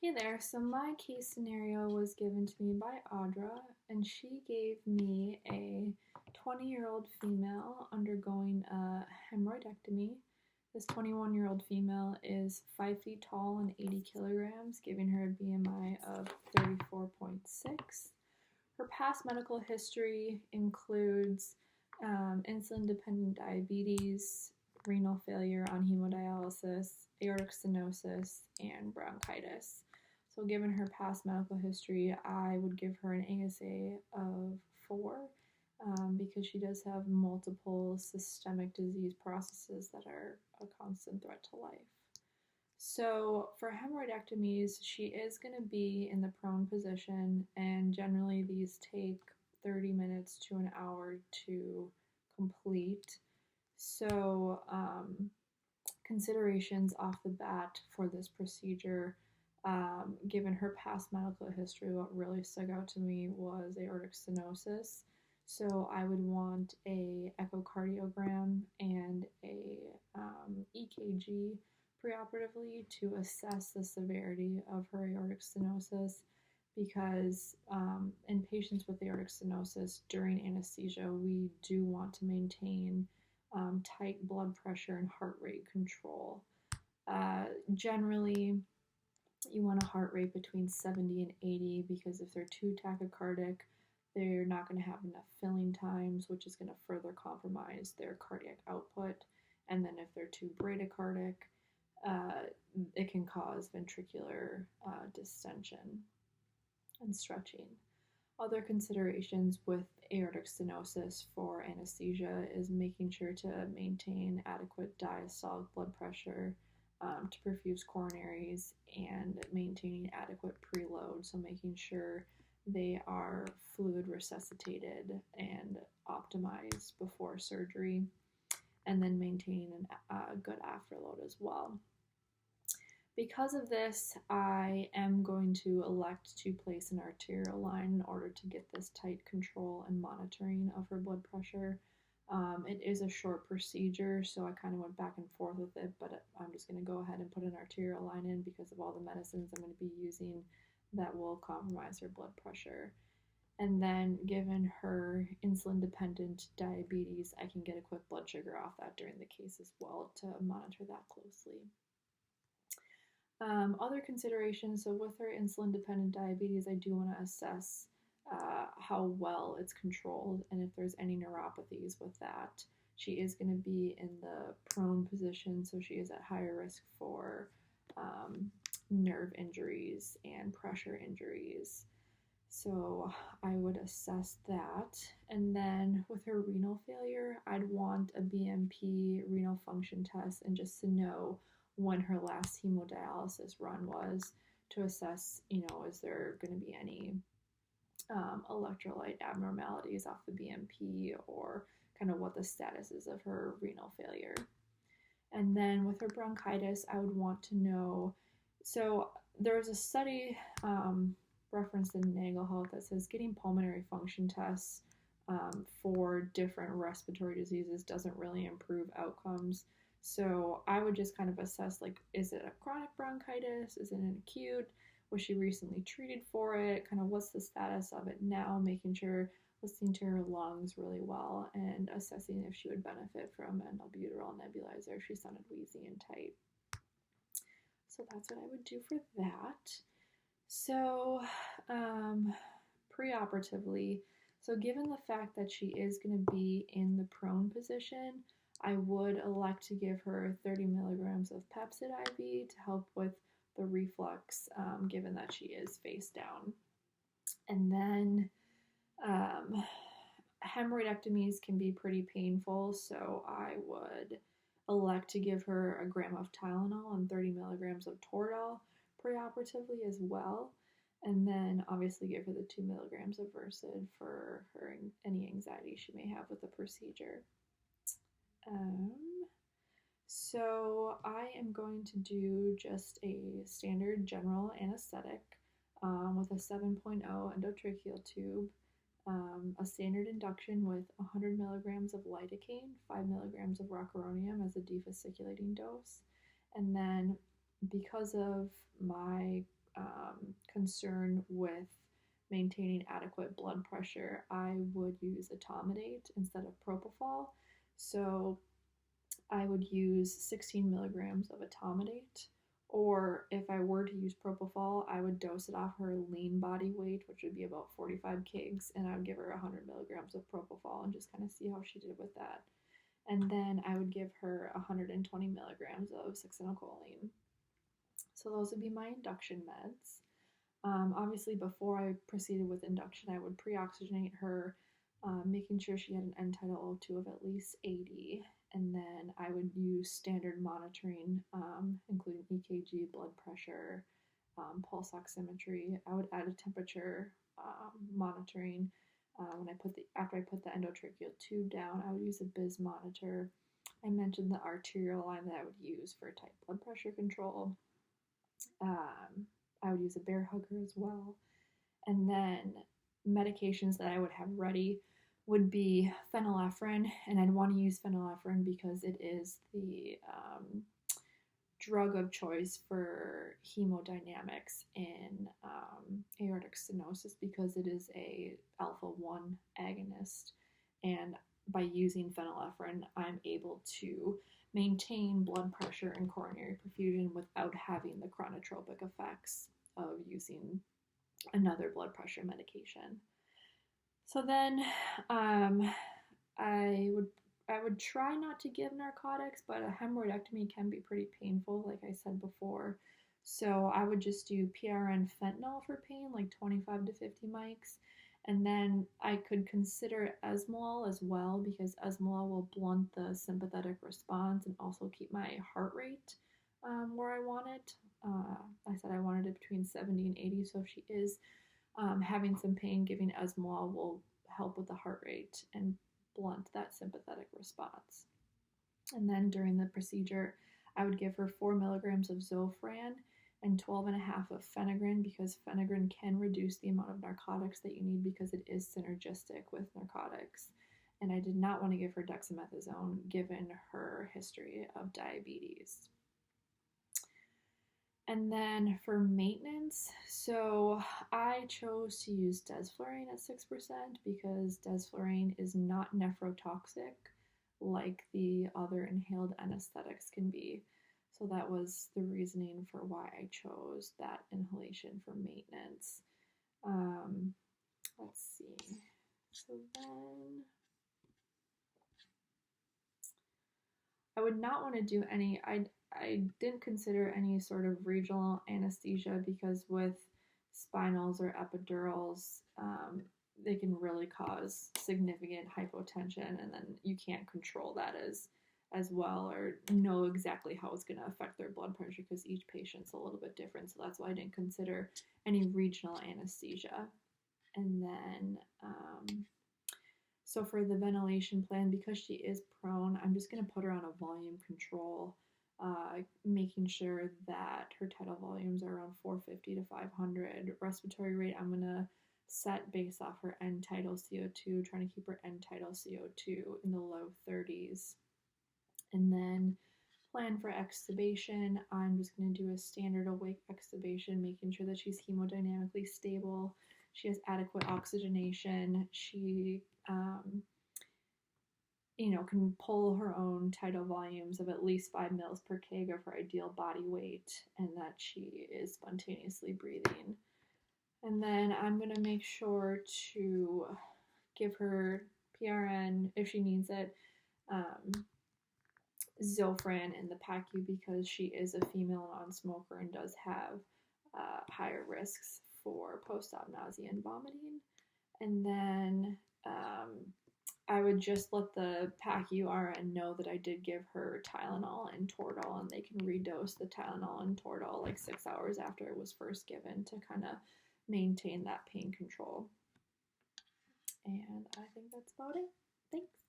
Hey there. So my case scenario was given to me by Audra, and she gave me a 20-year-old female undergoing a hemorrhoidectomy. This 21-year-old female is 5 feet tall and 80 kilograms, giving her a BMI of 34.6. Her past medical history includes insulin-dependent diabetes, renal failure on hemodialysis, aortic stenosis, and bronchitis. So, given her past medical history, I would give her an ASA of 4 because she does have multiple systemic disease processes that are a constant threat to life. So, for hemorrhoidectomies, she is going to be in the prone position, and generally these take 30 minutes to an hour to complete. So, considerations off the bat for this procedure, given her past medical history, what really stuck out to me was aortic stenosis. So I would want a echocardiogram and a EKG preoperatively to assess the severity of her aortic stenosis because in patients with aortic stenosis during anesthesia, we do want to maintain tight blood pressure and heart rate control. Generally, you want a heart rate between 70 and 80 because if they're too tachycardic, they're not going to have enough filling times, which is going to further compromise their cardiac output. And then if they're too bradycardic, it can cause ventricular distension and stretching. Other considerations with aortic stenosis for anesthesia is making sure to maintain adequate diastolic blood pressure to perfuse coronaries and maintaining adequate preload, so making sure they are fluid resuscitated and optimized before surgery, and then maintaining a good afterload as well. Because of this, I am going to elect to place an arterial line in order to get this tight control and monitoring of her blood pressure. It is a short procedure, so I kind of went back and forth with it, but I'm just going to go ahead and put an arterial line in because of all the medicines I'm going to be using that will compromise her blood pressure. And then, given her insulin-dependent diabetes, I can get a quick blood sugar off that during the case as well to monitor that closely. Other considerations, so with her insulin-dependent diabetes, I do want to assess how well it's controlled and if there's any neuropathies with that. She is going to be in the prone position, so she is at higher risk for nerve injuries and pressure injuries. So I would assess that. And then with her renal failure, I'd want a BMP renal function test and just to know when her last hemodialysis run was to assess, is there going to be any electrolyte abnormalities off the BMP or kind of what the status is of her renal failure. And then with her bronchitis, I would want to know. So there's a study referenced in Nagle Health that says getting pulmonary function tests for different respiratory diseases doesn't really improve outcomes. So I would just kind of assess, like, is it a chronic bronchitis? Is it an acute? Was she recently treated for it? Kind of what's the status of it now? Making sure, listening to her lungs really well and assessing if she would benefit from an albuterol nebulizer if she sounded wheezy and tight. So that's what I would do for that. So preoperatively, so given the fact that she is going to be in the prone position, I would elect to give her 30 milligrams of Pepcid IV to help with the reflux, given that she is face down. And then hemorrhoidectomies can be pretty painful, so I would elect to give her a gram of Tylenol and 30 milligrams of Toradol preoperatively as well. And then obviously give her the 2 milligrams of Versed for her any anxiety she may have with the procedure. So I am going to do just a standard general anesthetic with a 7.0 endotracheal tube, a standard induction with 100 milligrams of lidocaine, 5 milligrams of rocuronium as a defasciculating dose. And then because of my concern with maintaining adequate blood pressure, I would use etomidate instead of propofol. So I would use 16 milligrams of etomidate, or if I were to use propofol, I would dose it off her lean body weight, which would be about 45 kgs, and I would give her 100 milligrams of propofol and just kind of see how she did with that. And then I would give her 120 milligrams of succinylcholine. So those would be my induction meds. Obviously, before I proceeded with induction, I would pre-oxygenate her, making sure she had an end tidal O2 of at least 80. And then I would use standard monitoring, including EKG, blood pressure, pulse oximetry. I would add a temperature monitoring. After I put the endotracheal tube down, I would use a BIS monitor. I mentioned the arterial line that I would use for tight blood pressure control. I would use a bear hugger as well. And then medications that I would have ready would be phenylephrine, and I'd want to use phenylephrine because it is the drug of choice for hemodynamics in aortic stenosis because it is a alpha 1 agonist, and by using phenylephrine, I'm able to maintain blood pressure and coronary perfusion without having the chronotropic effects of using another blood pressure medication. So then I would try not to give narcotics, but a hemorrhoidectomy can be pretty painful, like I said before. So I would just do PRN fentanyl for pain, like 25 to 50 mics. And then I could consider esmolol as well because esmolol will blunt the sympathetic response and also keep my heart rate where I want it. I said I wanted it between 70 and 80, so if she is having some pain, giving esmolol will help with the heart rate and blunt that sympathetic response. And then during the procedure, I would give her 4 milligrams of Zofran and 12.5 of Phenergan because Phenergan can reduce the amount of narcotics that you need because it is synergistic with narcotics. And I did not want to give her dexamethasone given her history of diabetes. And then for maintenance, so I chose to use desflurane at 6% because desflurane is not nephrotoxic like the other inhaled anesthetics can be. So that was the reasoning for why I chose that inhalation for maintenance. Let's see. So then I would not want to do any, I didn't consider any sort of regional anesthesia because with spinals or epidurals, they can really cause significant hypotension, and then you can't control that as well or know exactly how it's going to affect their blood pressure because each patient's a little bit different. So that's why I didn't consider any regional anesthesia. And then so for the ventilation plan, because she is prone, I'm just going to put her on a volume control, making sure that her tidal volumes are around 450 to 500. Respiratory rate, I'm going to set based off her end tidal CO2, trying to keep her end tidal CO2 in the low 30s. And then plan for extubation, I'm just going to do a standard awake extubation, making sure that she's hemodynamically stable. She has adequate oxygenation. She, can pull her own tidal volumes of at least 5 mils per kg of her ideal body weight, and that she is spontaneously breathing. And then I'm going to make sure to give her PRN if she needs it, Zofran in the PACU because she is a female non-smoker and does have higher risks for post-op nausea and vomiting. And then I would just let the PACU RN know that I did give her Tylenol and Toradol, and they can redose the Tylenol and Toradol like 6 hours after it was first given to kind of maintain that pain control. And I think that's about it. Thanks.